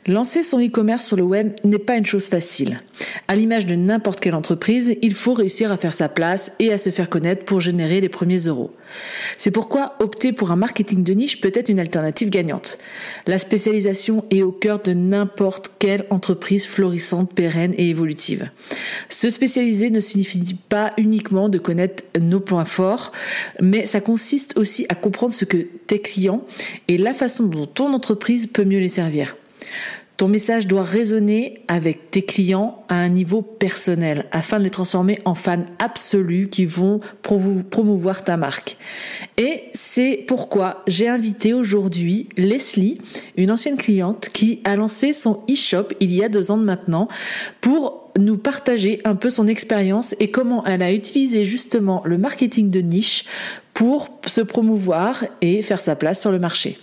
Lancer son e-commerce sur le web n'est pas une chose facile. À l'image de n'importe quelle entreprise, il faut réussir à faire sa place et à se faire connaître pour générer les premiers euros. C'est pourquoi opter pour un marketing de niche peut être une alternative gagnante. La spécialisation est au cœur de n'importe quelle entreprise florissante, pérenne et évolutive. Se spécialiser ne signifie pas uniquement de connaître nos points forts, mais ça consiste aussi à comprendre ce que tes clients et la façon dont ton entreprise peut mieux les servir. Ton message doit résonner avec tes clients à un niveau personnel afin de les transformer en fans absolus qui vont promouvoir ta marque. Et c'est pourquoi j'ai invité aujourd'hui Leslie, une ancienne cliente qui a lancé son e-shop il y a 2 ans de maintenant pour nous partager un peu son expérience et comment elle a utilisé justement le marketing de niche pour se promouvoir et faire sa place sur le marché.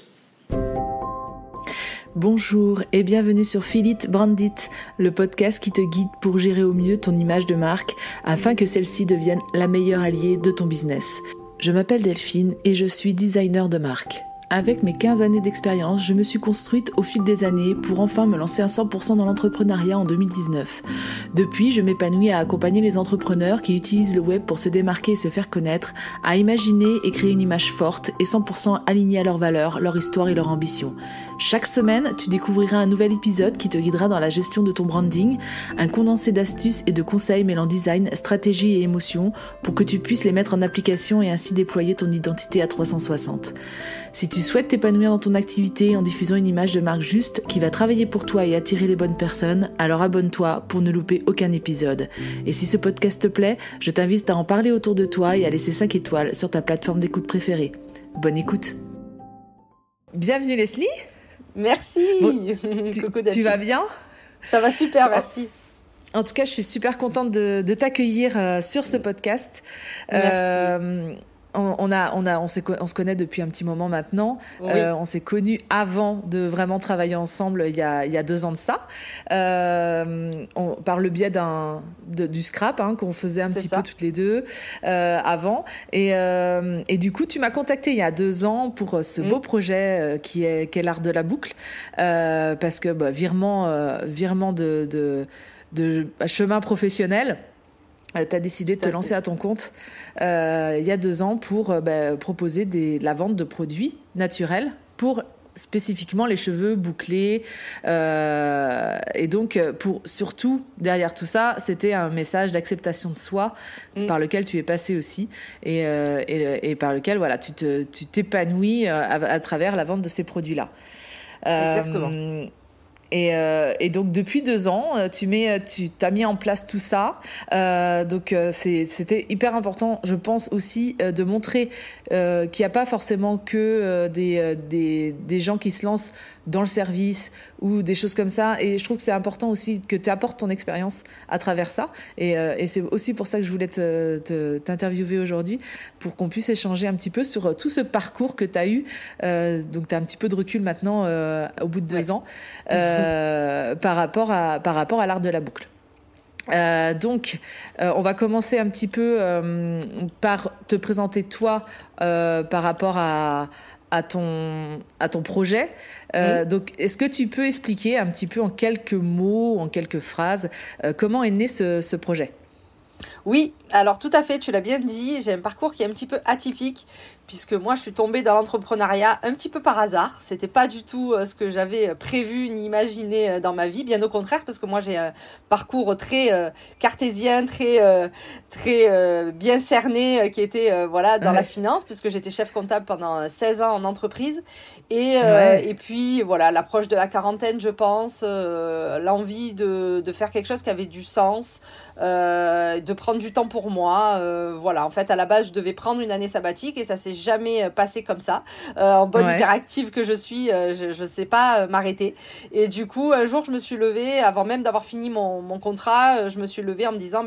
Bonjour et bienvenue sur Feel It, Brand It, le podcast qui te guide pour gérer au mieux ton image de marque afin que celle-ci devienne la meilleure alliée de ton business. Je m'appelle Delphine et je suis designer de marque. Avec mes 15 années d'expérience, je me suis construite au fil des années pour enfin me lancer à 100% dans l'entrepreneuriat en 2019. Depuis, je m'épanouis à accompagner les entrepreneurs qui utilisent le web pour se démarquer et se faire connaître, à imaginer et créer une image forte et 100% alignée à leurs valeurs, leur histoire et leur ambition. Chaque semaine, tu découvriras un nouvel épisode qui te guidera dans la gestion de ton branding, un condensé d'astuces et de conseils mêlant design, stratégie et émotion pour que tu puisses les mettre en application et ainsi déployer ton identité à 360. Si tu souhaites t'épanouir dans ton activité en diffusant une image de marque juste qui va travailler pour toi et attirer les bonnes personnes, alors abonne-toi pour ne louper aucun épisode. Et si ce podcast te plaît, je t'invite à en parler autour de toi et à laisser 5 étoiles sur ta plateforme d'écoute préférée. Bonne écoute. Bienvenue Leslie. Merci. Bon, tu vas bien ? Ça va super, merci. En tout cas, je suis super contente de t'accueillir sur ce podcast. Merci. On se connaît depuis un petit moment maintenant. Oui. On s'est connus avant de vraiment travailler ensemble il y a 2 ans de ça. Par le biais du scrap qu'on faisait un petit peu toutes les deux avant. Et du coup, tu m'as contacté il y a 2 ans pour ce beau projet qui est l'art de la boucle, parce que virement de chemin professionnel. Tu as décidé de te lancer à ton compte il y a 2 ans pour proposer la vente de produits naturels pour spécifiquement les cheveux bouclés. Et donc, surtout, derrière tout ça, c'était un message d'acceptation de soi par lequel tu es passé aussi et par lequel tu t'épanouis à travers la vente de ces produits-là. Exactement. Et donc depuis 2 ans, tu t'as mis en place tout ça. Donc c'était hyper important, je pense aussi, de montrer qu'il n'y a pas forcément que des gens qui se lancent dans le service ou des choses comme ça. Et je trouve que c'est important aussi que tu apportes ton expérience à travers ça. Et c'est aussi pour ça que je voulais t'interviewer aujourd'hui, pour qu'on puisse échanger un petit peu sur tout ce parcours que tu as eu. Donc tu as un petit peu de recul maintenant au bout de 2 ans. Par rapport à l'art de la boucle. Donc, on va commencer un petit peu par te présenter toi par rapport à ton projet. Donc, est-ce que tu peux expliquer un petit peu en quelques mots, en quelques phrases, comment est né ce projet ? Oui, alors tout à fait, tu l'as bien dit, j'ai un parcours qui est un petit peu atypique puisque moi je suis tombée dans l'entrepreneuriat un petit peu par hasard. C'était pas du tout ce que j'avais prévu ni imaginé dans ma vie, bien au contraire, parce que moi j'ai un parcours très cartésien, très bien cerné, qui était dans la finance, puisque j'étais chef comptable pendant 16 ans en entreprise. Et puis voilà, l'approche de la quarantaine, je pense, l'envie de faire quelque chose qui avait du sens, de prendre du temps pour moi. En fait, à la base, je devais prendre une année sabbatique et ça s'est jamais passé comme ça. En bonne hyperactive que je suis, je sais pas m'arrêter. Et du coup, un jour, je me suis levée, avant même d'avoir fini mon contrat, je me suis levée en me disant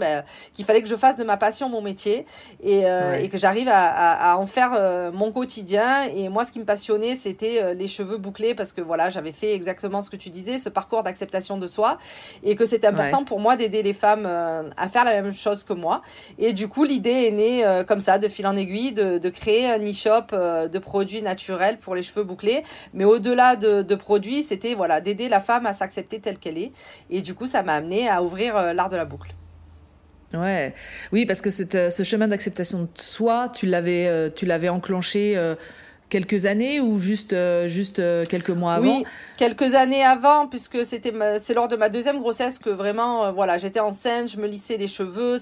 qu'il fallait que je fasse de ma passion mon métier et que j'arrive à en faire mon quotidien. Et moi, ce qui me passionnait, c'était les cheveux bouclés, parce que voilà, j'avais fait exactement ce que tu disais, ce parcours d'acceptation de soi, et que c'était important pour moi d'aider les femmes à faire la même chose que mois. Et du coup, l'idée est née comme ça, de fil en aiguille, de créer un e-shop de produits naturels pour les cheveux bouclés. Mais au-delà de produits, c'était voilà, d'aider la femme à s'accepter telle qu'elle est. Et du coup, ça m'a amené à ouvrir l'art de la boucle. Ouais, oui, parce que ce chemin d'acceptation de soi, tu l'avais enclenché quelques années ou juste quelques mois avant? Oui, quelques années avant, puisque c'est lors de ma deuxième grossesse que vraiment, voilà, j'étais enceinte, je me lissais les cheveux,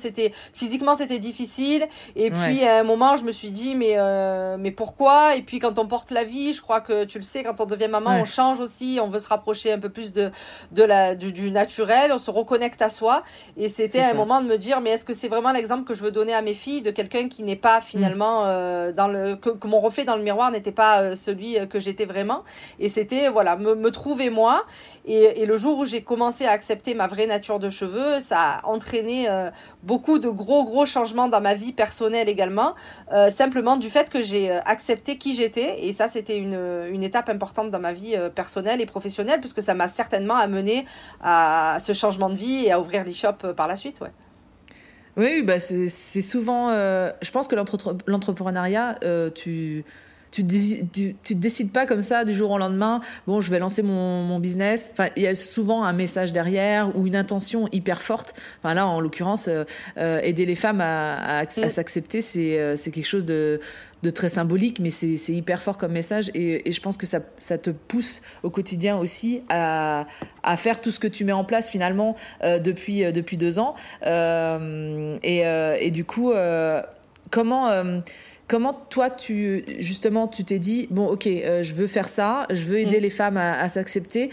physiquement c'était difficile. Et puis à un moment, je me suis dit, mais pourquoi? Et puis quand on porte la vie, je crois que tu le sais, quand on devient maman, on change aussi, on veut se rapprocher un peu plus du naturel, on se reconnecte à soi. Et c'était un moment de me dire, mais est-ce que c'est vraiment l'exemple que je veux donner à mes filles de quelqu'un qui n'est pas finalement que mon reflet dans le miroir n'était pas celui que j'étais vraiment. Et c'était, voilà, me trouver moi. Et le jour où j'ai commencé à accepter ma vraie nature de cheveux, ça a entraîné beaucoup de gros changements dans ma vie personnelle également, simplement du fait que j'ai accepté qui j'étais. Et ça, c'était une étape importante dans ma vie personnelle et professionnelle, puisque ça m'a certainement amené à ce changement de vie et à ouvrir l'e-shop par la suite, ouais. Oui, bah c'est souvent... je pense que l'entrepreneuriat, tu te décides pas comme ça du jour au lendemain. Bon, je vais lancer mon business. Enfin, il y a souvent un message derrière ou une intention hyper forte. Enfin là, en l'occurrence, aider les femmes à s'accepter, c'est quelque chose de très symbolique, mais c'est hyper fort comme message. Et je pense que ça te pousse au quotidien aussi à faire tout ce que tu mets en place finalement depuis 2 ans. Et du coup, Comment toi, tu t'es dit, bon, ok, je veux faire ça, je veux aider les femmes à s'accepter.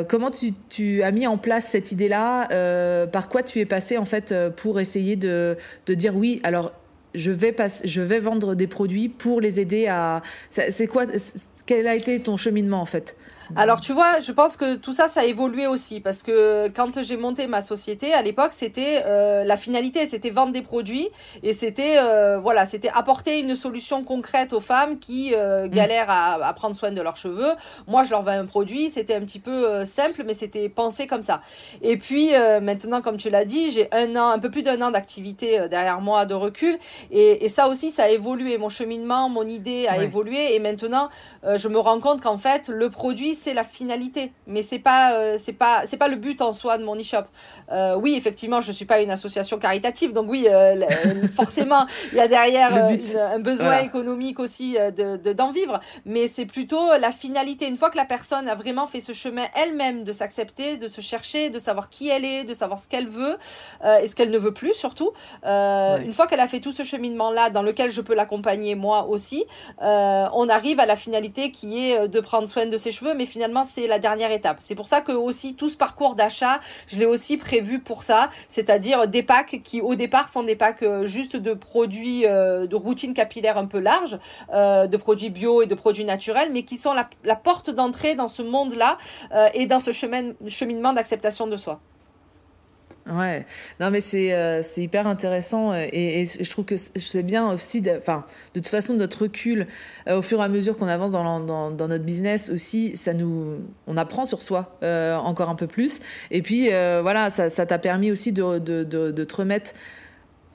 Comment tu as mis en place cette idée-là? Par quoi tu es passé en fait pour essayer de dire oui, alors je vais vendre des produits pour les aider à... Quel a été ton cheminement en fait? Alors tu vois, je pense que tout ça a évolué aussi, parce que quand j'ai monté ma société, à l'époque, c'était la finalité, c'était vendre des produits, et c'était c'était apporter une solution concrète aux femmes qui galèrent à prendre soin de leurs cheveux. Moi, je leur vends un produit, c'était un petit peu simple, mais c'était pensé comme ça. Et puis maintenant, comme tu l'as dit, j'ai un peu plus d'un an d'activité derrière moi, de recul, et ça aussi, ça a évolué. Mon cheminement, mon idée a évolué, et maintenant, je me rends compte qu'en fait, le produit, c'est la finalité, mais c'est pas le but en soi de mon e-shop. Oui, effectivement, je suis pas une association caritative, donc oui, forcément, il y a derrière un besoin économique aussi d'en vivre, mais c'est plutôt la finalité. Une fois que la personne a vraiment fait ce chemin elle-même de s'accepter, de se chercher, de savoir qui elle est, de savoir ce qu'elle veut et ce qu'elle ne veut plus surtout. Une fois qu'elle a fait tout ce cheminement-là, dans lequel je peux l'accompagner moi aussi, on arrive à la finalité qui est de prendre soin de ses cheveux, mais finalement c'est la dernière étape. C'est pour ça que aussi tout ce parcours d'achat, je l'ai aussi prévu pour ça, c'est-à-dire des packs qui au départ sont des packs juste de produits de routine capillaire un peu large, de produits bio et de produits naturels, mais qui sont la porte d'entrée dans ce monde-là et dans ce cheminement d'acceptation de soi. Ouais, non mais c'est hyper intéressant et je trouve que c'est bien aussi de toute façon notre recul au fur et à mesure qu'on avance dans notre business aussi, on apprend sur soi encore un peu plus, et puis voilà, ça t'a permis aussi de te remettre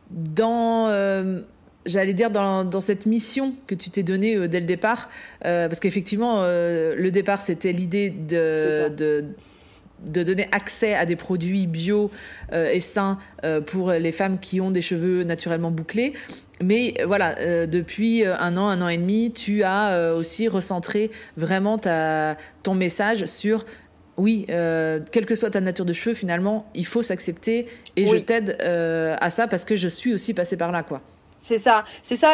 dans j'allais dire dans cette mission que tu t'es donnée dès le départ, parce qu'effectivement le départ c'était l'idée de donner accès à des produits bio et sains pour les femmes qui ont des cheveux naturellement bouclés. Mais voilà, depuis un an et demi, tu as aussi recentré vraiment ton message sur oui, quelle que soit ta nature de cheveux, finalement, il faut s'accepter et je t'aide à ça parce que je suis aussi passée par là, quoi. C'est ça.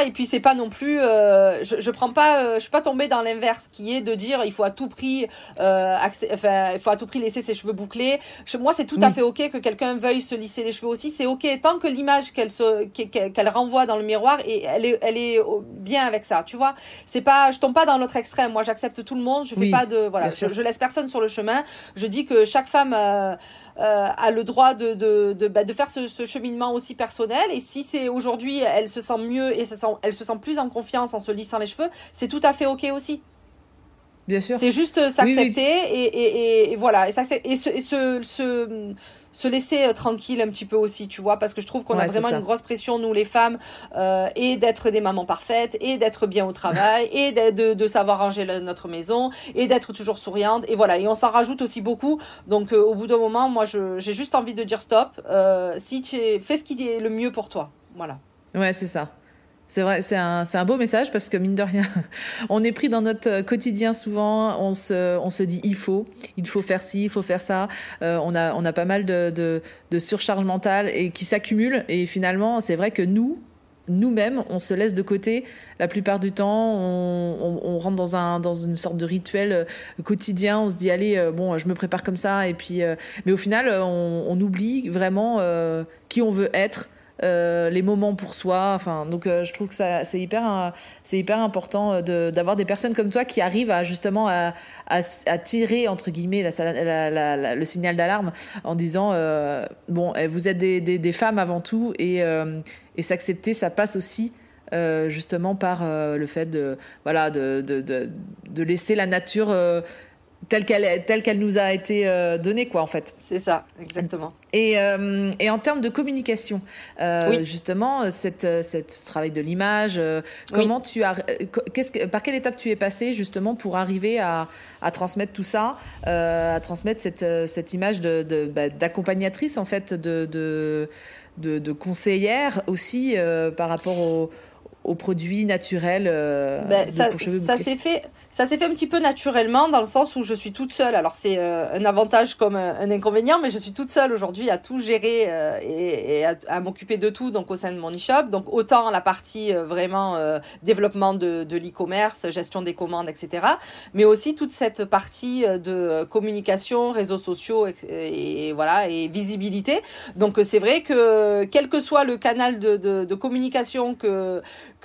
Et puis c'est pas non plus, je suis pas tombée dans l'inverse qui est de dire il faut à tout prix, il faut à tout prix laisser ses cheveux bouclés. Moi c'est tout à fait ok que quelqu'un veuille se lisser les cheveux aussi, c'est ok tant que l'image qu'elle renvoie dans le miroir et elle est bien avec ça, tu vois. C'est pas, je tombe pas dans l'autre extrême. Moi j'accepte tout le monde, je fais pas de je laisse personne sur le chemin. Je dis que chaque femme a le droit de faire ce cheminement aussi personnel, et si c'est aujourd'hui elle se sent mieux et elle se sent plus en confiance en se lissant les cheveux, c'est tout à fait ok aussi. Bien sûr. C'est juste s'accepter et voilà, et se laisser tranquille un petit peu aussi, tu vois, parce que je trouve qu'on a vraiment une grosse pression, nous les femmes, et d'être des mamans parfaites, et d'être bien au travail, et de savoir ranger notre maison, et d'être toujours souriante, et voilà, et on s'en rajoute aussi beaucoup. Donc au bout d'un moment, moi j'ai juste envie de dire stop, fais ce qui est le mieux pour toi, voilà. Ouais, c'est ça. C'est vrai, c'est un beau message parce que mine de rien, on est pris dans notre quotidien souvent, on se dit il faut faire ci, il faut faire ça. On a pas mal de surcharge mentale et qui s'accumulent et finalement, c'est vrai que nous-mêmes, on se laisse de côté la plupart du temps. On rentre dans une sorte de rituel quotidien. On se dit allez, bon, je me prépare comme ça et puis, mais au final, on oublie vraiment qui on veut être. Les moments pour soi, enfin donc je trouve que ça c'est hyper important d'avoir des personnes comme toi qui arrivent à justement à tirer entre guillemets le signal d'alarme en disant bon vous êtes des femmes avant tout et s'accepter ça passe aussi justement par le fait de laisser la nature telle qu'elle nous a été donnée quoi en fait. C'est ça, exactement. Et en termes de communication, oui. justement, ce travail de l'image, comment tu as, par quelle étape tu es passée justement pour arriver à transmettre tout ça, à transmettre cette image d'accompagnatrice en fait, de conseillère aussi par rapport aux produits naturels pour cheveux bouclés. Ça s'est fait un petit peu naturellement dans le sens où je suis toute seule. Alors c'est un avantage comme un inconvénient, mais je suis toute seule aujourd'hui à tout gérer et à m'occuper de tout donc au sein de mon e-shop. Donc autant la partie vraiment développement de l'e-commerce, gestion des commandes, etc. Mais aussi toute cette partie de communication, réseaux sociaux et voilà et visibilité. Donc c'est vrai que quel que soit le canal de communication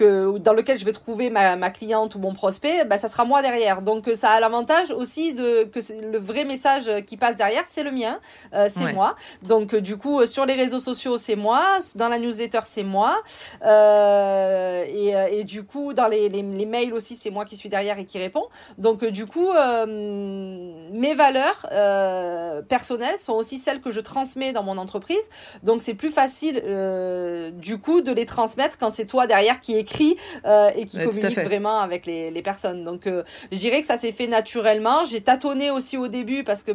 dans lequel je vais trouver ma cliente ou mon prospect, ça sera moi derrière. Donc ça a l'avantage aussi que le vrai message qui passe derrière, c'est le mien, c'est moi. Donc du coup sur les réseaux sociaux, c'est moi, dans la newsletter, c'est moi, et du coup dans les mails aussi, c'est moi qui suis derrière et qui répond. Donc du coup mes valeurs personnelles sont aussi celles que je transmets dans mon entreprise. Donc c'est plus facile du coup de les transmettre quand c'est toi derrière qui écrit et qui communique vraiment avec les personnes. Donc je dirais que ça s'est fait naturellement. J'ai tâtonné aussi au début parce que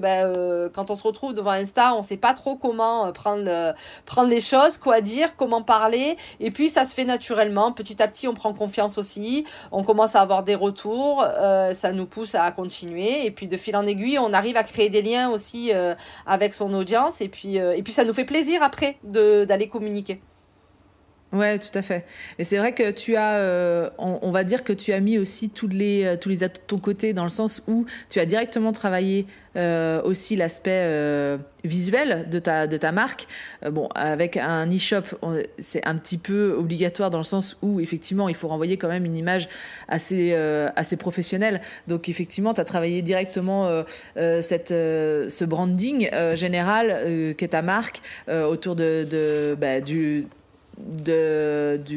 quand on se retrouve devant Insta, on sait pas trop comment prendre les choses, quoi dire, comment parler, et puis ça se fait naturellement. Petit à petit, on prend confiance aussi, on commence à avoir des retours, ça nous pousse à continuer, et puis de fil en aiguille, on arrive à créer des liens aussi avec son audience, et puis ça nous fait plaisir après d'aller communiquer. Ouais, tout à fait. Et c'est vrai que tu as, on va dire que tu as mis aussi tous les atouts de ton côté dans le sens où tu as directement travaillé aussi l'aspect visuel de ta marque. Bon, avec un e-shop, c'est un petit peu obligatoire dans le sens où effectivement, il faut renvoyer quand même une image assez professionnelle. Donc effectivement, tu as travaillé directement ce branding général qu'est ta marque autour du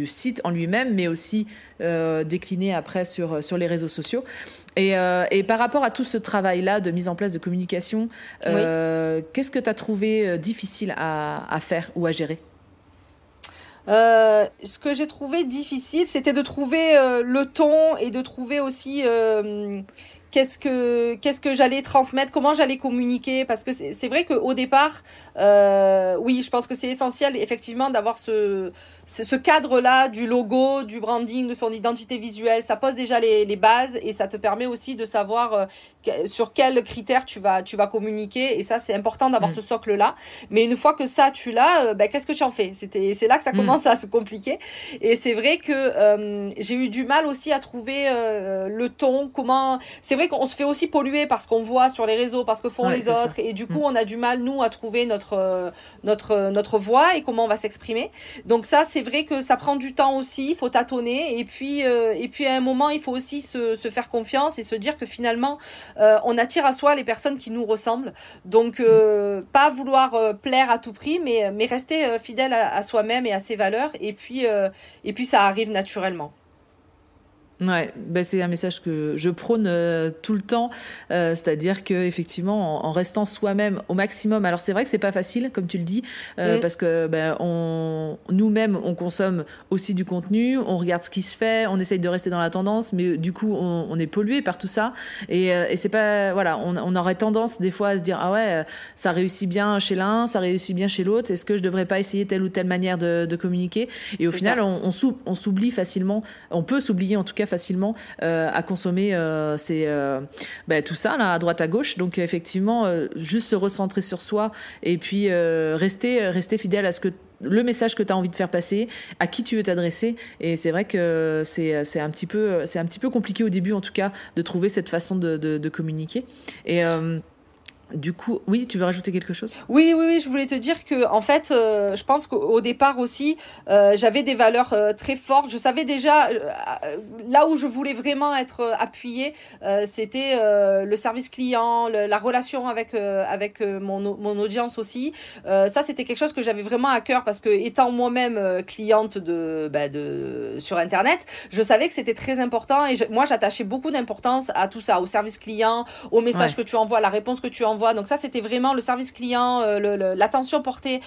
site en lui-même, mais aussi décliné après sur les réseaux sociaux. Et par rapport à tout ce travail-là de mise en place de communication, qu'est-ce que tu as trouvé difficile à faire ou à gérer ? Ce que j'ai trouvé difficile, c'était de trouver le ton et de trouver aussi qu'est-ce que j'allais transmettre, comment j'allais communiquer, parce que c'est vrai qu'au départ, oui, je pense que c'est essentiel effectivement d'avoir ce cadre-là du logo, du branding, de son identité visuelle. Ça pose déjà les bases et ça te permet aussi de savoir sur quels critères tu vas communiquer, et ça c'est important d'avoir ce socle-là. Mais une fois que ça tu l'as, qu'est-ce que tu en fais? C'est là que ça commence à se compliquer, et c'est vrai que j'ai eu du mal aussi à trouver le ton, comment. C'est vrai qu'on se fait aussi polluer par ce qu'on voit sur les réseaux, parce que font les autres, et du coup on a du mal nous à trouver notre voix et comment on va s'exprimer. Donc ça c'est vrai que ça prend du temps aussi, il faut tâtonner, et puis à un moment il faut aussi se faire confiance et se dire que finalement on attire à soi les personnes qui nous ressemblent. Donc pas vouloir plaire à tout prix, mais rester fidèle à soi-même et à ses valeurs, et puis ça arrive naturellement. Ouais, ben c'est un message que je prône tout le temps, c'est-à-dire que effectivement, en restant soi-même au maximum. Alors c'est vrai que c'est pas facile, comme tu le dis, parce que nous-mêmes on consomme aussi du contenu, on regarde ce qui se fait, on essaye de rester dans la tendance, mais du coup on est pollué par tout ça, et c'est pas, voilà, on aurait tendance des fois à se dire ah ouais, ça réussit bien chez l'un, ça réussit bien chez l'autre, est-ce que je devrais pas essayer telle ou telle manière de communiquer? Et au final, on s'oublie facilement, on peut s'oublier en tout cas facilement à consommer tout ça là à droite à gauche. Donc effectivement, juste se recentrer sur soi et puis rester fidèle à ce que le message que tu as envie de faire passer, à qui tu veux t'adresser. Et c'est vrai que c'est un petit peu compliqué au début en tout cas de trouver cette façon de communiquer. Et du coup, oui, tu veux rajouter quelque chose? Oui, je voulais te dire que en fait, je pense qu'au départ aussi, j'avais des valeurs très fortes. Je savais déjà là où je voulais vraiment être appuyée, c'était le service client, la relation avec mon audience aussi. Ça, c'était quelque chose que j'avais vraiment à cœur parce que étant moi-même cliente sur Internet, je savais que c'était très important et moi, j'attachais beaucoup d'importance à tout ça, au service client, au message que tu envoies, à la réponse que tu envoies. Donc ça, c'était vraiment le service client, l'attention portée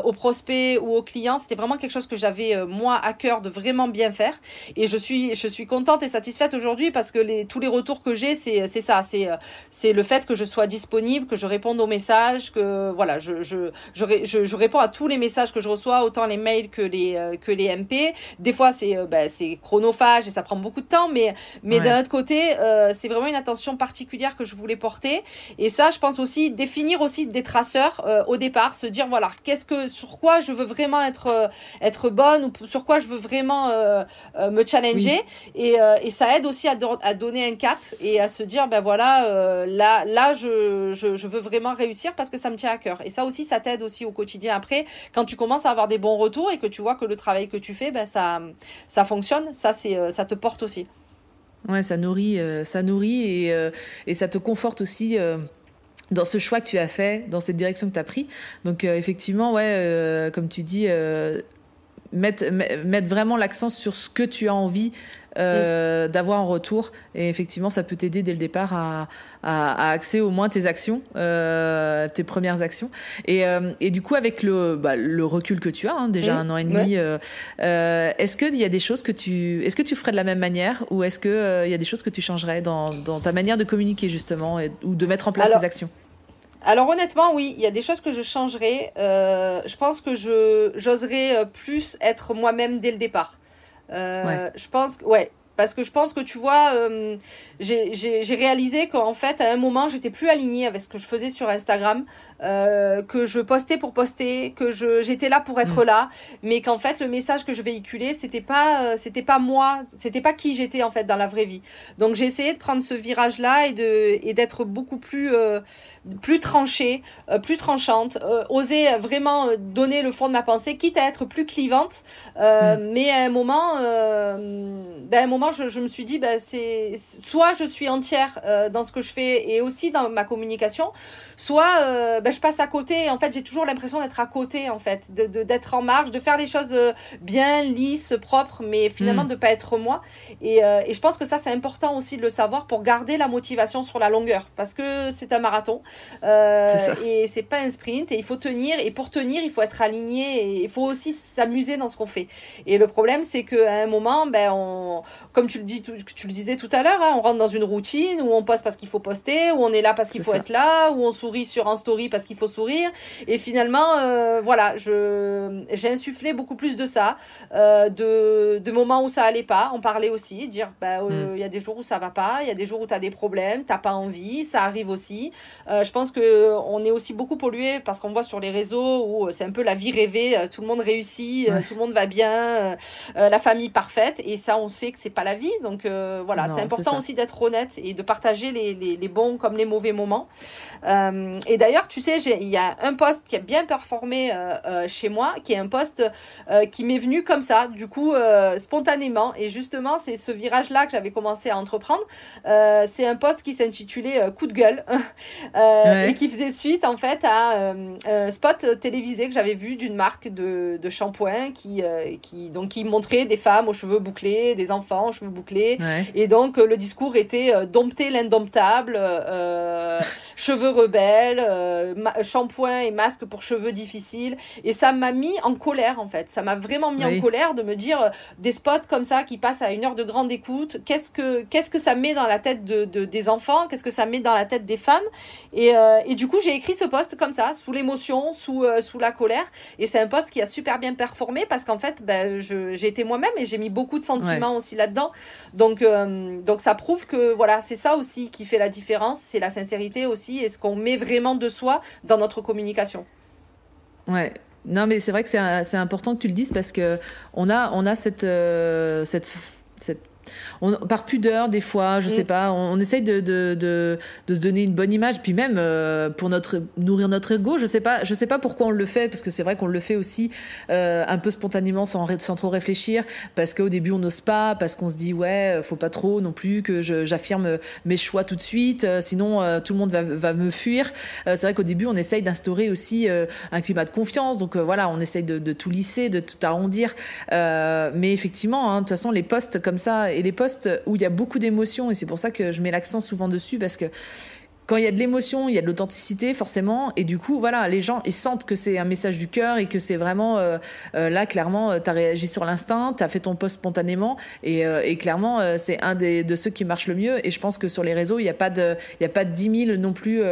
aux prospects ou aux clients. C'était vraiment quelque chose que j'avais moi à cœur de vraiment bien faire. Et je suis contente et satisfaite aujourd'hui parce que tous les retours que j'ai, c'est ça, c'est le fait que je sois disponible, que je réponde aux messages, que voilà, je réponds à tous les messages que je reçois, autant les mails que les MP. Des fois, c'est chronophage et ça prend beaucoup de temps, mais d'un autre côté, c'est vraiment une attention particulière que je voulais porter. Et ça, je pense aussi définir aussi des traceurs au départ, se dire voilà, sur quoi je veux vraiment être bonne ou sur quoi je veux vraiment me challenger. Oui. Et ça aide aussi à donner un cap et à se dire là je veux vraiment réussir parce que ça me tient à cœur. Et ça aussi, ça t'aide aussi au quotidien après quand tu commences à avoir des bons retours et que tu vois que le travail que tu fais ça fonctionne, ça te porte aussi. Ouais, ça nourrit et ça te conforte aussi dans ce choix que tu as fait, dans cette direction que tu as pris. Donc effectivement, comme tu dis, mettre vraiment l'accent sur ce que tu as envie d'avoir en retour. Et effectivement, ça peut t'aider dès le départ à axer au moins tes actions, tes premières actions. Et du coup, avec le recul que tu as, déjà 1 an et demi, est-ce qu'il y a des choses est-ce que tu ferais de la même manière ou est-ce que il y a des choses que tu changerais dans ta manière de communiquer justement ou de mettre en place ces actions? Alors honnêtement, oui, il y a des choses que je changerais. Je pense que j'oserais plus être moi-même dès le départ. Je pense que parce que je pense que tu vois, j'ai réalisé qu'en fait à un moment j'étais plus alignée avec ce que je faisais sur Instagram, que je postais pour poster, que j'étais là pour être là, mais qu'en fait le message que je véhiculais c'était pas moi, c'était pas qui j'étais en fait dans la vraie vie. Donc j'ai essayé de prendre ce virage là et d'être beaucoup plus tranchée, plus tranchante, oser vraiment donner le fond de ma pensée, quitte à être plus clivante, mais à un moment je me suis dit c'est soit je suis entière dans ce que je fais et aussi dans ma communication, soit je passe à côté. En fait, j'ai toujours l'impression d'être à côté en fait, d'être en marge, de faire les choses bien lisses, propres, mais finalement de pas être moi. Et je pense que ça c'est important aussi de le savoir pour garder la motivation sur la longueur, parce que c'est un marathon et c'est pas un sprint et il faut tenir, et pour tenir il faut être aligné et il faut aussi s'amuser dans ce qu'on fait. Et le problème c'est qu'à un moment comme tu le disais tout à l'heure, on rentre dans une routine où on poste parce qu'il faut poster, où on est là parce qu'il faut être là, où on sourit sur un story parce qu'il faut sourire. Et finalement, j'ai insufflé beaucoup plus de ça, de moments où ça allait pas, en parler aussi, dire il y a des jours où ça va pas, il y a des jours où tu as des problèmes, t'as pas envie, ça arrive aussi. Je pense que on est aussi beaucoup pollué parce qu'on voit sur les réseaux où c'est un peu la vie rêvée, tout le monde réussit, tout le monde va bien, la famille parfaite, et ça on sait que c'est pas la vie. Donc c'est important aussi d'être honnête et de partager les bons comme les mauvais moments. Et d'ailleurs, tu sais, il y a un post qui a bien performé chez moi, qui est un post qui m'est venu comme ça, du coup spontanément, et justement c'est ce virage-là que j'avais commencé à entreprendre. C'est un post qui s'intitulait Coup de gueule et qui faisait suite en fait à un spot télévisé que j'avais vu d'une marque de shampoing qui montrait des femmes aux cheveux bouclés, des enfants aux cheveux bouclés. Ouais. Et donc, le discours était dompter l'indomptable, cheveux rebelles, shampoing et masque pour cheveux difficiles. Et ça m'a mis en colère, en fait. Ça m'a vraiment mis en colère de me dire des spots comme ça qui passent à 1 heure de grande écoute. Qu'est-ce que ça met dans la tête des enfants? Qu'est-ce que ça met dans la tête des femmes? Et du coup, j'ai écrit ce post comme ça, sous l'émotion, sous la colère. Et c'est un post qui a super bien performé parce qu'en fait, j'ai été moi-même et j'ai mis beaucoup de sentiments aussi là-dedans. Donc ça prouve que voilà, c'est ça aussi qui fait la différence, c'est la sincérité aussi et ce qu'on met vraiment de soi dans notre communication. Ouais. Non, mais c'est vrai que c'est important que tu le dises parce que on a cette par pudeur des fois, je sais pas, on essaye de se donner une bonne image, puis même pour nourrir notre ego, je sais pas pourquoi on le fait, parce que c'est vrai qu'on le fait aussi un peu spontanément sans trop réfléchir, parce qu'au début on n'ose pas, parce qu'on se dit faut pas trop non plus que j'affirme mes choix tout de suite, sinon tout le monde va me fuir. C'est vrai qu'au début on essaye d'instaurer aussi un climat de confiance, donc voilà, on essaye de tout lisser, de tout arrondir, mais effectivement, de toute façon les posts comme ça et les posts où il y a beaucoup d'émotions, et c'est pour ça que je mets l'accent souvent dessus, parce que quand il y a de l'émotion, il y a de l'authenticité forcément, et du coup voilà, les gens ils sentent que c'est un message du cœur et que c'est vraiment là clairement t'as réagi sur l'instinct, t'as fait ton post spontanément, et clairement c'est un de ceux qui marche le mieux. Et je pense que sur les réseaux il y a pas de 10 000 non plus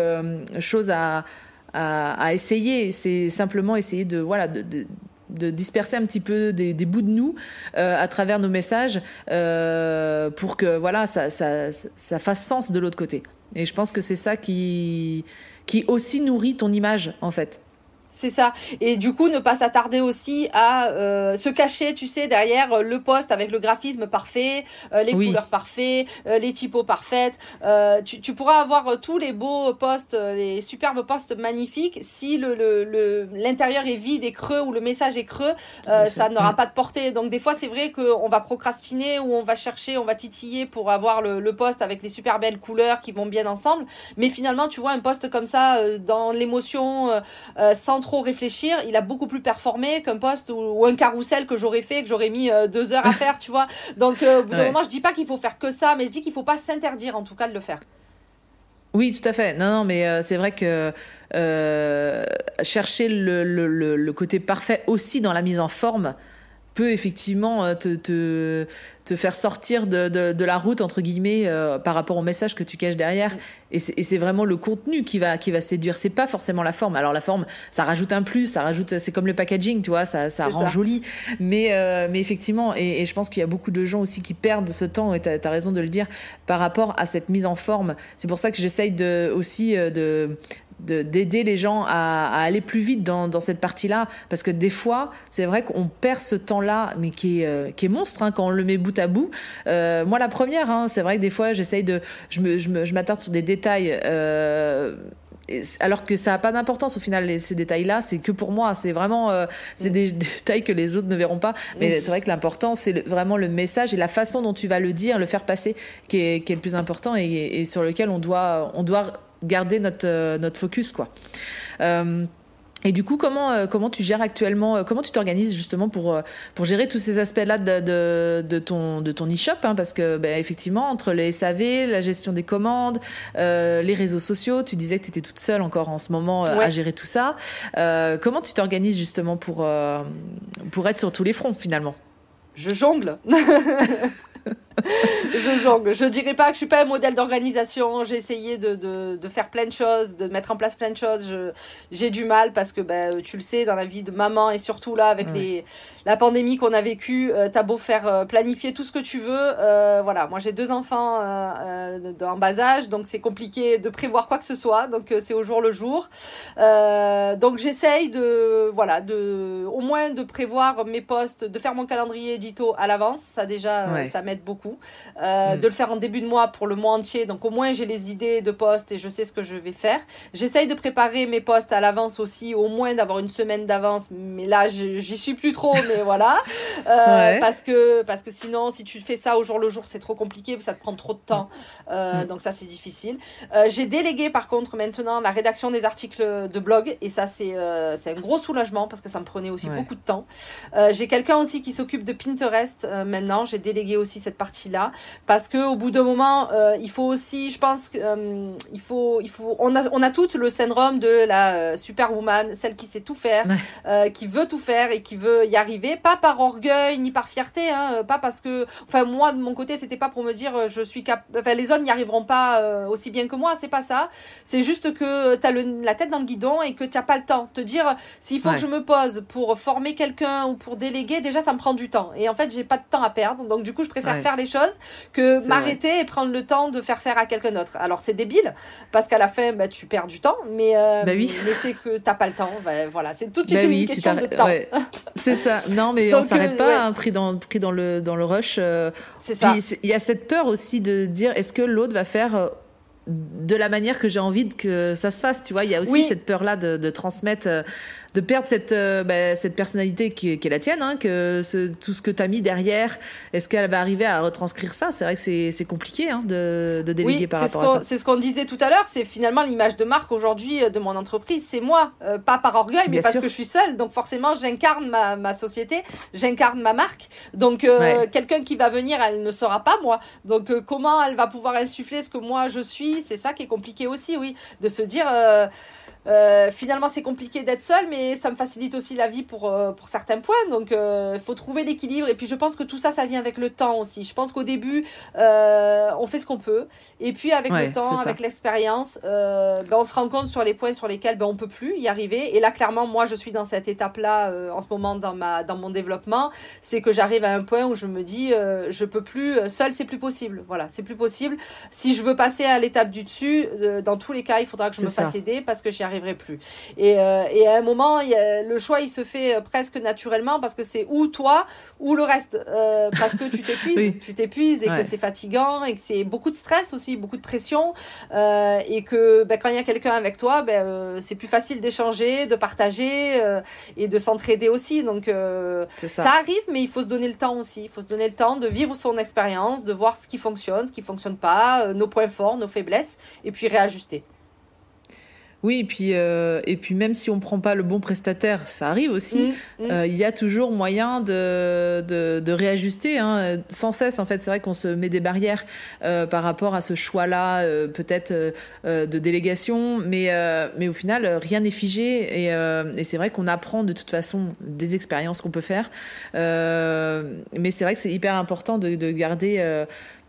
choses à essayer, c'est simplement essayer de disperser un petit peu des bouts de nous à travers nos messages pour que voilà ça fasse sens de l'autre côté. Et je pense que c'est ça qui aussi nourrit ton image en fait. C'est ça. Et du coup, ne pas s'attarder aussi à se cacher, tu sais, derrière le post avec le graphisme parfait, les couleurs parfaites, les typos parfaites. Tu pourras avoir tous les beaux posts, les superbes posts magnifiques. Si l'intérieur est vide et creux, ou le message est creux, ça n'aura pas de portée. Donc des fois, c'est vrai qu'on va procrastiner, ou on va chercher, on va titiller pour avoir le post avec les super belles couleurs qui vont bien ensemble. Mais finalement, tu vois, un post comme ça, dans l'émotion, sans trop réfléchir, il a beaucoup plus performé qu'un post ou un carrousel que j'aurais fait, que j'aurais mis 2 heures à faire, tu vois. Donc au bout d'un moment, je dis pas qu'il faut faire que ça, mais je dis qu'il faut pas s'interdire en tout cas de le faire. Oui, tout à fait. Non, mais c'est vrai que chercher le côté parfait aussi dans la mise en forme peut effectivement te faire sortir de la route entre guillemets par rapport au message que tu caches derrière. Et c'est vraiment le contenu qui va séduire, c'est pas forcément la forme. Alors la forme, ça rajoute un plus, c'est comme le packaging, tu vois, ça rend joli, mais effectivement, et je pense qu'il y a beaucoup de gens aussi qui perdent ce temps, et t'as raison de le dire, par rapport à cette mise en forme. C'est pour ça que j'essaye d'aider les gens à aller plus vite dans cette partie-là, parce que des fois c'est vrai qu'on perd ce temps-là, mais qui est monstre quand on le met bout à bout. Moi la première, c'est vrai que des fois je m'attarde sur des détails alors que ça n'a pas d'importance au final, ces détails-là, c'est que pour moi, c'est vraiment c'est des détails que les autres ne verront pas, mais c'est vrai que l'important c'est vraiment le message et la façon dont tu vas le dire, le faire passer, qui est le plus important, et sur lequel on doit garder notre focus, quoi. Et du coup, comment tu gères actuellement, comment tu t'organises justement pour gérer tous ces aspects-là de ton e-shop, parce que effectivement, entre les SAV, la gestion des commandes, les réseaux sociaux, tu disais que tu étais toute seule encore en ce moment à gérer tout ça. Comment tu t'organises justement pour être sur tous les fronts finalement? Je jongle. Je jongle. Je dirais pas que je suis pas un modèle d'organisation. J'ai essayé de faire plein de choses, de mettre en place plein de choses. J'ai du mal parce que tu le sais, dans la vie de maman, et surtout là avec la pandémie qu'on a vécue, t'as beau faire planifier tout ce que tu veux, voilà. Moi j'ai 2 enfants en bas âge, donc c'est compliqué de prévoir quoi que ce soit. Donc c'est au jour le jour. Donc j'essaye au moins de prévoir mes posts, de faire mon calendrier édito à l'avance. Ça déjà, ça m'aide beaucoup. De le faire en début de mois pour le mois entier, donc au moins j'ai les idées de posts et je sais ce que je vais faire. J'essaye de préparer mes posts à l'avance aussi, au moins d'avoir une semaine d'avance, mais là j'y suis plus trop, mais voilà. Parce que sinon si tu fais ça au jour le jour, c'est trop compliqué, ça te prend trop de temps, donc ça c'est difficile. J'ai délégué par contre maintenant la rédaction des articles de blog, et ça c'est un gros soulagement parce que ça me prenait aussi beaucoup de temps. J'ai quelqu'un aussi qui s'occupe de Pinterest maintenant, j'ai délégué aussi cette partie partie-là, parce que au bout d'un moment, il faut aussi, je pense que on a toutes le syndrome de la superwoman, celle qui sait tout faire, qui veut tout faire et qui veut y arriver, pas par orgueil ni par fierté, pas parce que, enfin moi de mon côté, c'était pas pour me dire les autres n'y arriveront pas aussi bien que moi, c'est pas ça. C'est juste que t'as la tête dans le guidon et que t'as pas le temps. Te dire s'il faut que je me pose pour former quelqu'un ou pour déléguer, déjà ça me prend du temps. Et en fait, j'ai pas de temps à perdre. Donc du coup, je préfère faire les choses que m'arrêter et prendre le temps de faire à quelqu'un d'autre. Alors c'est débile parce qu'à la fin, tu perds du temps, mais c'est que t'as pas le temps. Voilà, c'est tout de suite une question de temps. Ouais. C'est ça. Non, mais donc, on s'arrête pas, pris dans le rush. C'est ça. Il y a cette peur aussi de dire est-ce que l'autre va faire de la manière que j'ai envie que ça se fasse, tu vois. Il y a aussi cette peur-là de transmettre, de perdre cette personnalité qui est la tienne, que tout ce que t'as mis derrière, est-ce qu'elle va arriver à retranscrire ça? C'est vrai que c'est compliqué de déléguer par rapport à ça. C'est ce qu'on disait tout à l'heure, c'est finalement l'image de marque aujourd'hui de mon entreprise, c'est moi, pas par orgueil, mais parce que je suis seule, donc forcément j'incarne ma société, j'incarne ma marque, donc quelqu'un qui va venir, elle ne sera pas moi, donc comment elle va pouvoir insuffler ce que moi je suis, c'est ça qui est compliqué aussi, de se dire finalement c'est compliqué d'être seule, mais ça me facilite aussi la vie pour certains points, donc faut trouver l'équilibre. Et puis je pense que tout ça vient avec le temps aussi. Je pense qu'au début on fait ce qu'on peut, et puis avec le temps, avec l'expérience, on se rend compte sur les points sur lesquels on peut plus y arriver. Et là clairement moi je suis dans cette étape là en ce moment dans mon développement, c'est que j'arrive à un point où je me dis je peux plus, seule c'est plus possible, voilà, c'est plus possible. Si je veux passer à l'étape du dessus, dans tous les cas il faudra que je me fasse aider, parce que j'y arriverai plus. Et à un moment le choix il se fait presque naturellement, parce que c'est ou toi ou le reste, parce que tu t'épuises et que c'est fatigant et que c'est beaucoup de stress aussi, beaucoup de pression, et que quand il y a quelqu'un avec toi, c'est plus facile d'échanger, de partager et de s'entraider aussi. Donc ça arrive, mais il faut se donner le temps aussi, il faut se donner le temps de vivre son expérience, de voir ce qui fonctionne pas, nos points forts, nos faiblesses, et puis réajuster. Oui, et puis même si on prend pas le bon prestataire, ça arrive aussi. Il y a toujours moyen de réajuster, sans cesse. En fait, c'est vrai qu'on se met des barrières par rapport à ce choix-là, peut-être de délégation, mais au final, rien n'est figé, et c'est vrai qu'on apprend de toute façon des expériences qu'on peut faire. Mais c'est vrai que c'est hyper important de garder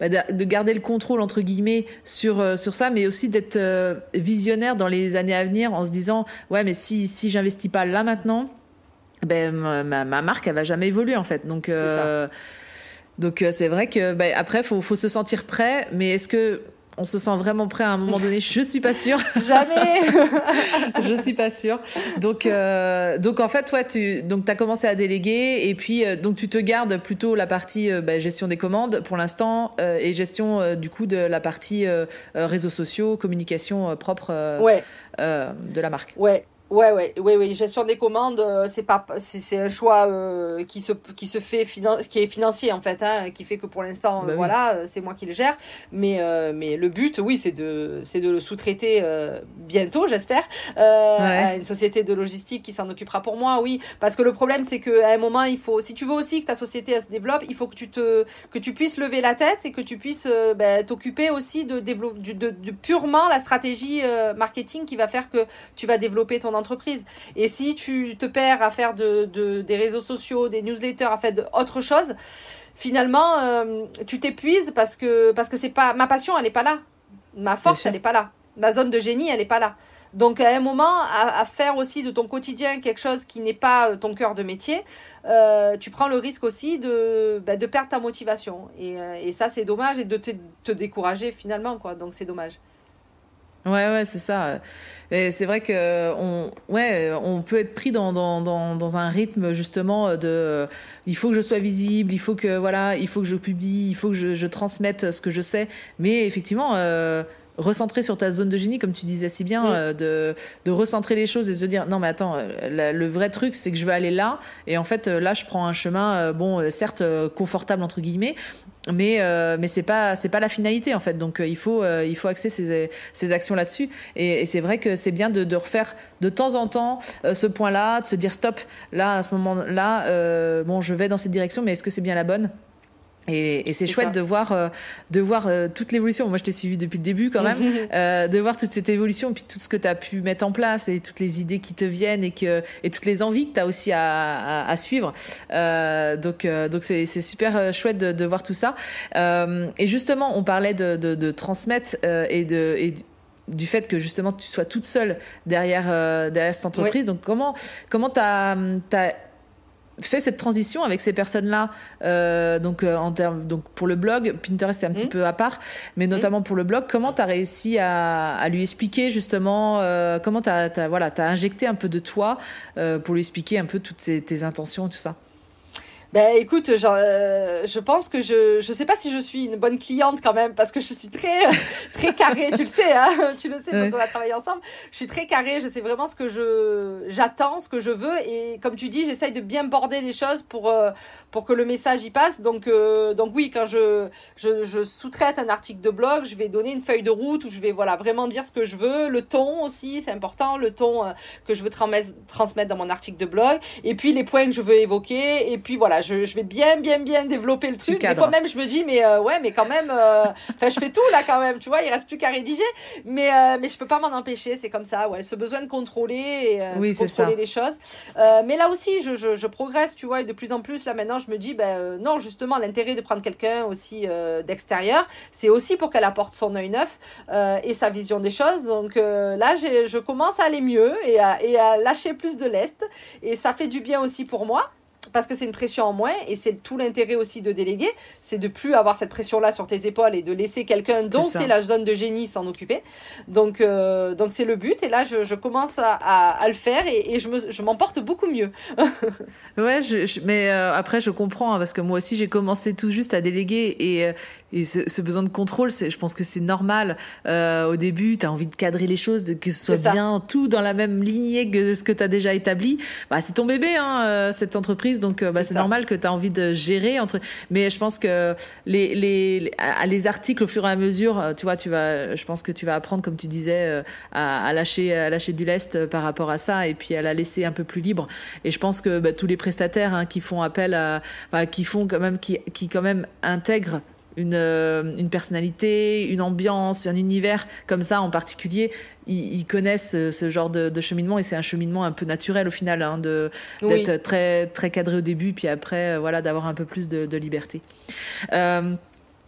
le contrôle entre guillemets sur ça, mais aussi d'être visionnaire dans les années à venir, en se disant mais si j'investis pas là maintenant, ma marque elle va jamais évoluer en fait. Donc c'est vrai que après faut se sentir prêt, mais est-ce que on se sent vraiment prêt à un moment donné? Je suis pas sûre. Jamais. Je suis pas sûre. Donc en fait, t'as commencé à déléguer, et puis donc tu te gardes plutôt la partie gestion des commandes pour l'instant, et gestion du coup de la partie réseaux sociaux, communication propre de la marque. Oui, gestion des commandes, c'est un choix qui se fait qui est financier en fait, qui fait que pour l'instant c'est moi qui le gère, mais le but c'est de le sous-traiter bientôt, j'espère, à une société de logistique qui s'en occupera pour moi, parce que le problème c'est que à un moment si tu veux aussi que ta société elle se développe, il faut que tu puisses lever la tête et que tu puisses t'occuper aussi de purement la stratégie marketing qui va faire que tu vas développer ton entreprise. Et si tu te perds à faire des réseaux sociaux, des newsletters, à faire autre chose, finalement tu t'épuises, parce que c'est pas ma passion, elle est pas là, ma force elle est pas là, ma zone de génie elle est pas là. Donc à un moment à faire aussi de ton quotidien quelque chose qui n'est pas ton cœur de métier, tu prends le risque aussi de perdre ta motivation, et ça c'est dommage, et de te décourager finalement donc c'est dommage. Ouais, c'est ça. Et c'est vrai que on peut être pris dans un rythme justement il faut que je sois visible, il faut que je publie, il faut que je transmette ce que je sais, mais effectivement recentrer sur ta zone de génie, comme tu disais si bien, de recentrer les choses et de se dire non mais attends, le vrai truc c'est que je veux aller là, et en fait là je prends un chemin certes confortable entre guillemets, mais c'est pas la finalité en fait. Donc il faut axer ces actions là-dessus, et c'est vrai que c'est bien de refaire de temps en temps ce point-là, de se dire stop, là à ce moment-là je vais dans cette direction, mais est-ce que c'est bien la bonne? Et c'est chouette de voir toute l'évolution. Moi, je t'ai suivi depuis le début quand même, de voir toute cette évolution, puis tout ce que tu as pu mettre en place et toutes les idées qui te viennent et toutes les envies que tu as aussi à suivre. Donc c'est super chouette de voir tout ça. Et justement, on parlait de transmettre et du fait que justement tu sois toute seule derrière cette entreprise. Oui. Donc comment t'as fait cette transition avec ces personnes-là, en termes, donc pour le blog, Pinterest c'est un petit peu à part, mais notamment pour le blog, comment tu as réussi à lui expliquer justement, comment t'as injecté un peu de toi pour lui expliquer un peu toutes tes intentions et tout ça? Ben écoute, je pense que je sais pas si je suis une bonne cliente quand même, parce que je suis très très carrée, tu le sais, hein, tu le sais parce qu'on a travaillé ensemble. Je suis très carrée, je sais vraiment ce que j'attends, ce que je veux, et comme tu dis, j'essaye de bien border les choses pour que le message y passe. Donc oui, quand je sous-traite un article de blog, je vais donner une feuille de route où je vais vraiment dire ce que je veux, le ton aussi, c'est important, le ton que je veux transmettre dans mon article de blog, et puis les points que je veux évoquer, et puis voilà. Je vais bien développer le truc. Des fois même, je me dis, mais quand même, je fais tout là quand même, tu vois, il reste plus qu'à rédiger. Mais je peux pas m'en empêcher, c'est comme ça, ce besoin de contrôler et de contrôler les choses. Mais là aussi, je progresse, tu vois, et de plus en plus, là maintenant, je me dis, non, justement, l'intérêt de prendre quelqu'un aussi d'extérieur, c'est aussi pour qu'elle apporte son œil neuf et sa vision des choses. Donc là, je commence à aller mieux et à lâcher plus de lest. Et ça fait du bien aussi pour moi, parce que c'est une pression en moins, et c'est tout l'intérêt aussi de déléguer, c'est de plus avoir cette pression-là sur tes épaules et de laisser quelqu'un dont c'est la zone de génie s'en occuper. Donc c'est le but, et là je commence à le faire, et je m'en porte beaucoup mieux. Ouais, mais après je comprends, hein, parce que moi aussi j'ai commencé tout juste à déléguer, et ce besoin de contrôle, je pense que c'est normal. Au début, tu as envie de cadrer les choses, que ce soit bien tout dans la même lignée que ce que tu as déjà établi. C'est ton bébé, hein, cette entreprise, donc c'est normal que tu as envie de gérer mais je pense que les articles au fur et à mesure, tu vois, je pense que tu vas apprendre, comme tu disais, à lâcher du lest par rapport à ça, et puis à la laisser un peu plus libre. Et je pense que tous les prestataires, hein, qui font appel qui quand même intègrent une personnalité, une ambiance, un univers comme ça en particulier, ils connaissent ce genre de cheminement, et c'est un cheminement un peu naturel au final, hein, d'être très très cadré au début, puis après d'avoir un peu plus de liberté.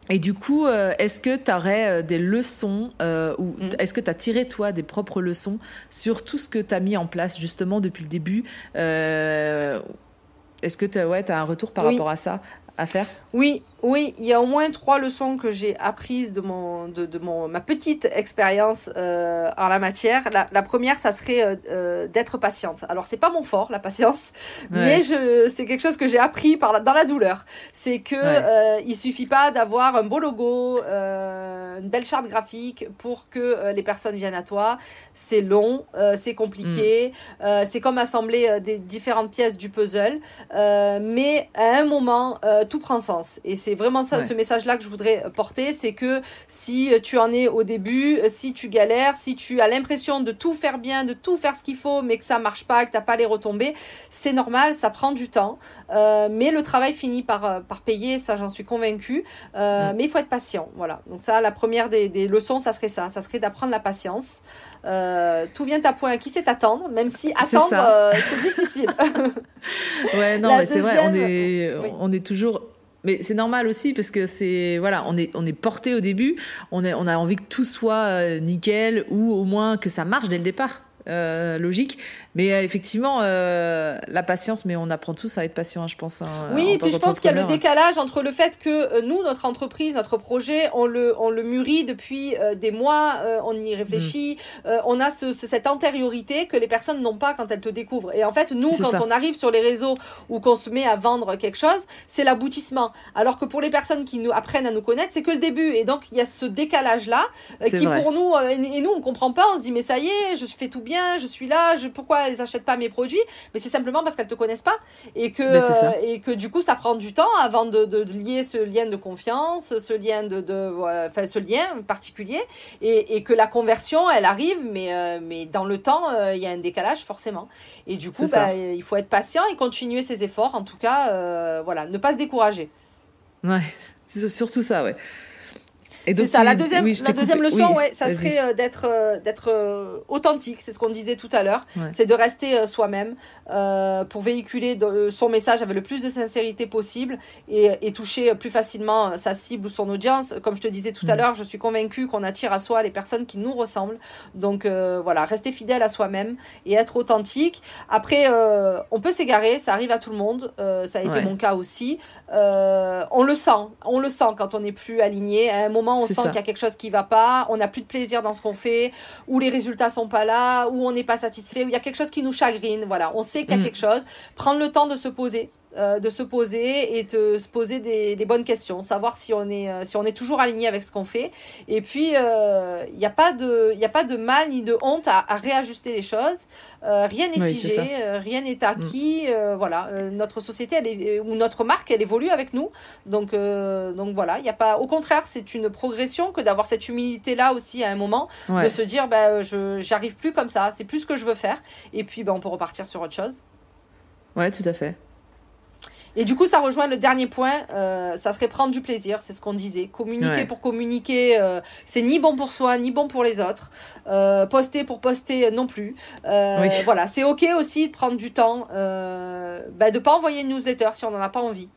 Et du coup, est-ce que tu aurais des leçons ou est-ce que tu as tiré toi des propres leçons sur tout ce que tu as mis en place justement depuis le début? Est-ce que tu as un retour par rapport à ça à faire? Oui, il y a au moins 3 leçons que j'ai apprises de ma petite expérience en la matière. La première, ça serait d'être patiente. Alors, c'est pas mon fort, la patience, mais c'est quelque chose que j'ai appris dans la douleur. C'est que il suffit pas d'avoir un beau logo, une belle charte graphique pour que les personnes viennent à toi. C'est long, c'est compliqué, c'est comme assembler des différentes pièces du puzzle, mais à un moment, tout prend sens. Et c'est vraiment ça, ce message-là que je voudrais porter, c'est que si tu en es au début, si tu galères, si tu as l'impression de tout faire bien, de tout faire ce qu'il faut, mais que ça marche pas, que t'as pas les retombées, c'est normal, ça prend du temps, mais le travail finit par payer, ça j'en suis convaincue, mais il faut être patient, voilà. Donc ça, la première des leçons, ça serait d'apprendre la patience. Tout vient à point, qui sait attendre, même si attendre, c'est difficile. Ouais, non, mais c'est vrai, on est toujours... Mais c'est normal aussi, parce que on est porté au début, on a envie que tout soit nickel, ou au moins que ça marche dès le départ. Logique, mais effectivement la patience, mais on apprend tous à être patient, je pense, hein, oui, et puis je pense qu'il y a le décalage entre le fait que nous, notre entreprise, notre projet, on le mûrit depuis des mois, on y réfléchit, on a cette antériorité que les personnes n'ont pas quand elles te découvrent. Et en fait, nous, quand on arrive sur les réseaux ou qu'on se met à vendre quelque chose, c'est l'aboutissement, alors que pour les personnes qui nous apprennent à nous connaître, c'est que le début. Et donc il y a ce décalage là qui vrai. Pour nous et nous on comprend pas, on se dit mais ça y est, je fais tout bien, je suis là, pourquoi elles achètent pas mes produits? Mais c'est simplement parce qu'elles te connaissent pas, et que du coup ça prend du temps avant de lier ce lien de confiance, ce lien ce lien particulier, et que la conversion elle arrive, mais dans le temps il y a un décalage forcément, et du coup il faut être patient et continuer ses efforts, en tout cas ne pas se décourager. Ouais, C'est surtout ça, ouais. Et donc, c'est ça. La deuxième leçon, ça serait d'être authentique. C'est ce qu'on disait tout à l'heure. Ouais. C'est de rester soi-même pour véhiculer son message avec le plus de sincérité possible et toucher plus facilement sa cible ou son audience. Comme je te disais tout à l'heure, je suis convaincue qu'on attire à soi les personnes qui nous ressemblent. Donc voilà, rester fidèle à soi-même et être authentique. Après, on peut s'égarer, ça arrive à tout le monde. Ça a été mon cas aussi. On le sent quand on n'est plus aligné. À un moment, on sent qu'il y a quelque chose qui va pas, on n'a plus de plaisir dans ce qu'on fait, ou les résultats sont pas là, ou on n'est pas satisfait, ou il y a quelque chose qui nous chagrine. Voilà, on sait qu'il y a quelque chose. Prendre le temps de se poser. Et de se poser des bonnes questions, savoir si on est toujours aligné avec ce qu'on fait. Et puis il n'y a pas de mal ni de honte à réajuster les choses. Rien n'est figé, rien n'est acquis. Voilà, notre société ou notre marque, elle évolue avec nous. Donc voilà, il y a pas. Au contraire, c'est une progression que d'avoir cette humilité là aussi à un moment, de se dire j'arrive plus comme ça, c'est plus ce que je veux faire. Et puis on peut repartir sur autre chose. Ouais, tout à fait. Et du coup, ça rejoint le dernier point, ça serait prendre du plaisir, c'est ce qu'on disait. Communiquer pour communiquer, c'est ni bon pour soi, ni bon pour les autres. Poster pour poster non plus. Voilà, c'est ok aussi de prendre du temps, de pas envoyer une newsletter si on n'en a pas envie.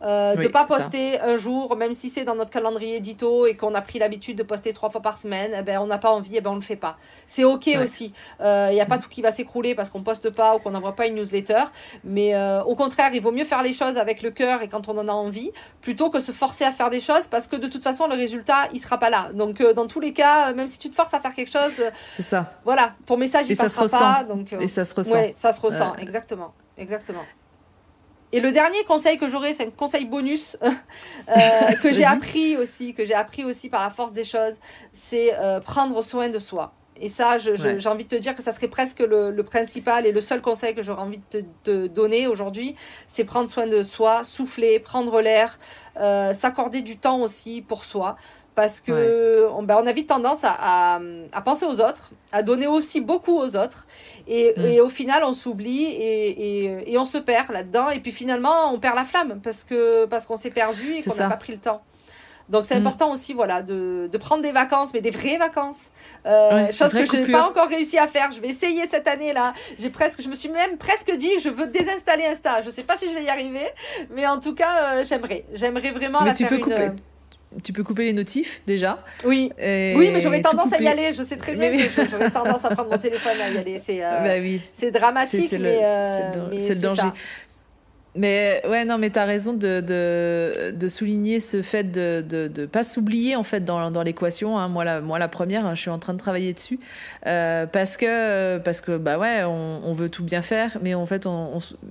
De pas poster un jour, même si c'est dans notre calendrier édito et qu'on a pris l'habitude de poster 3 fois par semaine, on n'a pas envie, on le fait pas. C'est ok aussi. Y a pas tout qui va s'écrouler parce qu'on poste pas ou qu'on n'envoie pas une newsletter. Mais au contraire, il vaut mieux faire les choses avec le cœur et quand on en a envie, plutôt que se forcer à faire des choses parce que de toute façon le résultat il sera pas là. Donc dans tous les cas, même si tu te forces à faire quelque chose, c'est ça. Voilà, ton message il passera pas. Donc et ça se ressent. Ouais, ça se ressent, exactement. Et le dernier conseil que j'aurais, c'est un conseil bonus que j'ai appris aussi par la force des choses, c'est prendre soin de soi. Et ça, j'ai envie de te dire que ça serait presque le principal et le seul conseil que j'aurais envie de te donner aujourd'hui, c'est prendre soin de soi, souffler, prendre l'air, s'accorder du temps aussi pour soi. Parce que on a vite tendance à penser aux autres, à donner aussi beaucoup aux autres. Et au final, on s'oublie et on se perd là-dedans. Et puis finalement, on perd la flamme parce qu'on s'est perdu et qu'on n'a pas pris le temps. Donc c'est important aussi de prendre des vacances, mais des vraies vacances. Chose que je n'ai pas encore réussi à faire. Je vais essayer cette année-là. Je me suis même presque dit que je veux désinstaller Insta. Je ne sais pas si je vais y arriver, mais en tout cas, j'aimerais vraiment Tu peux couper les notifs déjà. Oui, mais j'aurais tendance à y aller. Je sais très bien que j'aurais tendance à prendre mon téléphone à y aller. C'est dramatique, c'est le danger. Ça. Mais mais t'as raison de souligner ce fait de pas s'oublier en fait dans l'équation. Hein. Moi la première, je suis en train de travailler dessus parce que on veut tout bien faire, mais en fait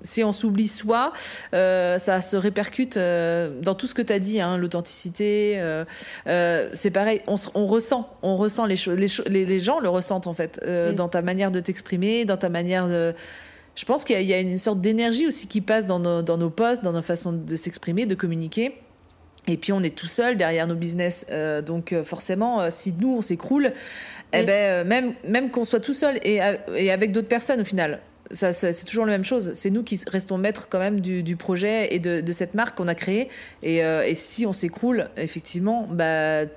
si on s'oublie soi, ça se répercute dans tout ce que t'as dit. Hein, l'authenticité, c'est pareil. On ressent les choses. Les gens le ressentent en fait dans ta manière de t'exprimer, dans ta manière de. Je pense qu'il y a une sorte d'énergie aussi qui passe dans nos posts, dans nos façons de s'exprimer, de communiquer. Et puis on est tout seul derrière nos business, donc forcément, si nous on s'écroule, même qu'on soit tout seul et avec d'autres personnes au final. Ça, c'est toujours la même chose. C'est nous qui restons maîtres quand même du projet et de cette marque qu'on a créée. Et si on s'écroule, effectivement,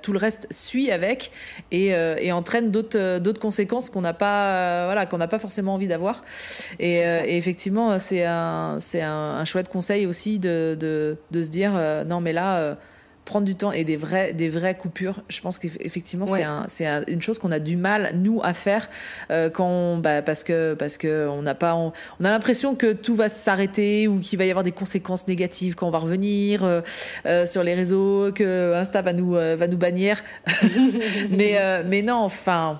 tout le reste suit avec et entraîne d'autres conséquences qu'on n'a pas forcément envie d'avoir. Et effectivement, c'est un chouette conseil aussi de se dire non mais là. Prendre du temps et des vraies coupures. Je pense qu'effectivement c'est une chose qu'on a du mal nous à faire parce que on a l'impression que tout va s'arrêter ou qu'il va y avoir des conséquences négatives quand on va revenir sur les réseaux, que Insta va nous bannir. mais non, enfin.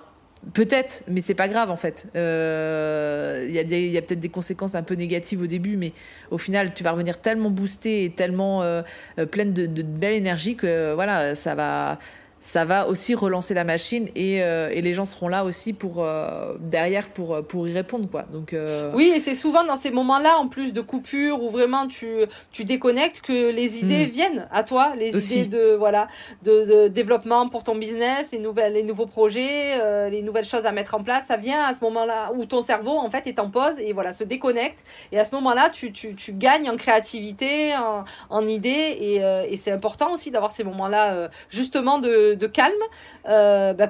Peut-être, mais c'est pas grave en fait. Il y a peut-être des conséquences un peu négatives au début, mais au final, tu vas revenir tellement boosté et tellement pleine de belle énergie que voilà, ça va ça va aussi relancer la machine et les gens seront là aussi derrière pour y répondre, quoi. Donc oui, et c'est souvent dans ces moments-là, en plus de coupure où vraiment tu déconnectes, que les idées viennent à toi, les aussi. idées de développement pour ton business, les nouveaux projets, les nouvelles choses à mettre en place. Ça vient à ce moment-là où ton cerveau en fait est en pause et voilà, se déconnecte. Et à ce moment-là, tu gagnes en créativité, en idées, et c'est important aussi d'avoir ces moments-là justement de calme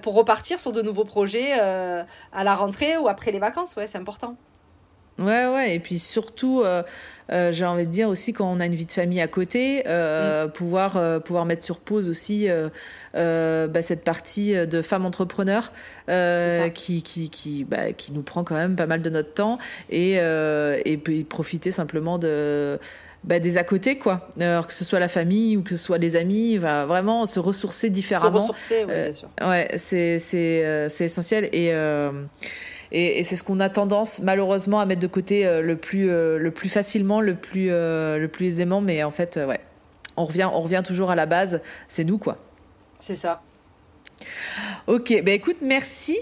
pour repartir sur de nouveaux projets à la rentrée ou après les vacances. Ouais, c'est important. Ouais, et puis surtout, j'ai envie de dire aussi quand on a une vie de famille à côté, pouvoir mettre sur pause aussi cette partie de femme entrepreneur qui nous prend quand même pas mal de notre temps et profiter simplement des à côté, quoi. Alors que ce soit la famille ou que ce soit les amis, va vraiment se ressourcer différemment. Se ressourcer, oui, bien sûr. Ouais, c'est essentiel et c'est ce qu'on a tendance malheureusement à mettre de côté le plus facilement, le plus aisément, mais en fait on revient toujours à la base, c'est nous, quoi. C'est ça. Ok, écoute, merci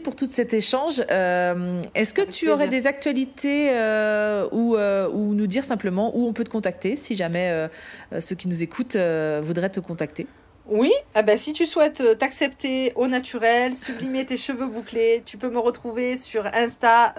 pour tout cet échange. Est-ce que tu aurais des actualités ou nous dire simplement où on peut te contacter si jamais ceux qui nous écoutent voudraient te contacter? Oui, si tu souhaites t'accepter au naturel, sublimer tes cheveux bouclés, tu peux me retrouver sur Insta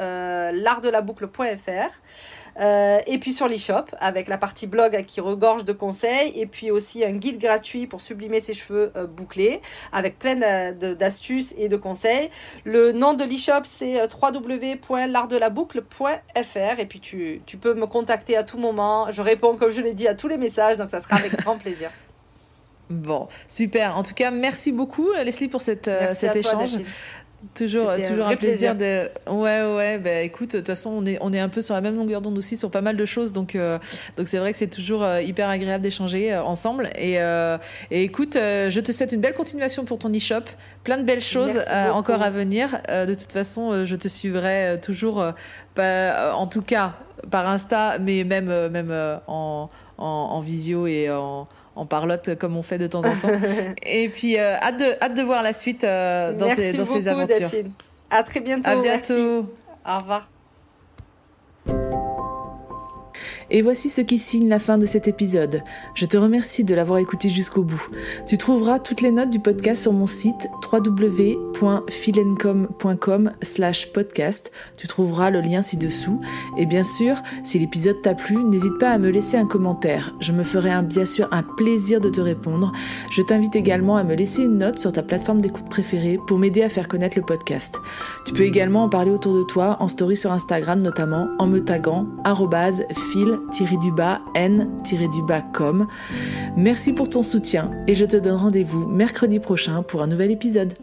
l'artdelaboucle.fr et puis sur l'e-shop avec la partie blog qui regorge de conseils et puis aussi un guide gratuit pour sublimer ses cheveux bouclés avec plein d'astuces et de conseils. Le nom de l'e-shop c'est www.l'artdelaboucle.fr et puis tu peux me contacter à tout moment. Je réponds comme je l'ai dit à tous les messages, donc ça sera avec grand plaisir. Bon, super. En tout cas, merci beaucoup, Leslie, pour cet échange. Toujours un plaisir de. Ouais. Écoute, de toute façon, on est un peu sur la même longueur d'onde aussi sur pas mal de choses, donc c'est vrai que c'est toujours hyper agréable d'échanger ensemble. Et écoute, je te souhaite une belle continuation pour ton e-shop, plein de belles choses encore à venir. De toute façon, je te suivrai toujours, en tout cas par Insta, mais même en visio et en parlotte comme on fait de temps en temps. Et puis hâte de voir la suite dans ces aventures. Delphine. À très bientôt. À bientôt. Merci. Au revoir. Et voici ce qui signe la fin de cet épisode. Je te remercie de l'avoir écouté jusqu'au bout. Tu trouveras toutes les notes du podcast sur mon site www.philencom.com/podcast. Tu trouveras le lien ci-dessous. Et bien sûr, si l'épisode t'a plu, n'hésite pas à me laisser un commentaire. Je me ferai bien sûr un plaisir de te répondre. Je t'invite également à me laisser une note sur ta plateforme d'écoute préférée pour m'aider à faire connaître le podcast. Tu peux également en parler autour de toi en story sur Instagram notamment en me taguant @fil_n_com. Merci pour ton soutien et je te donne rendez-vous mercredi prochain pour un nouvel épisode.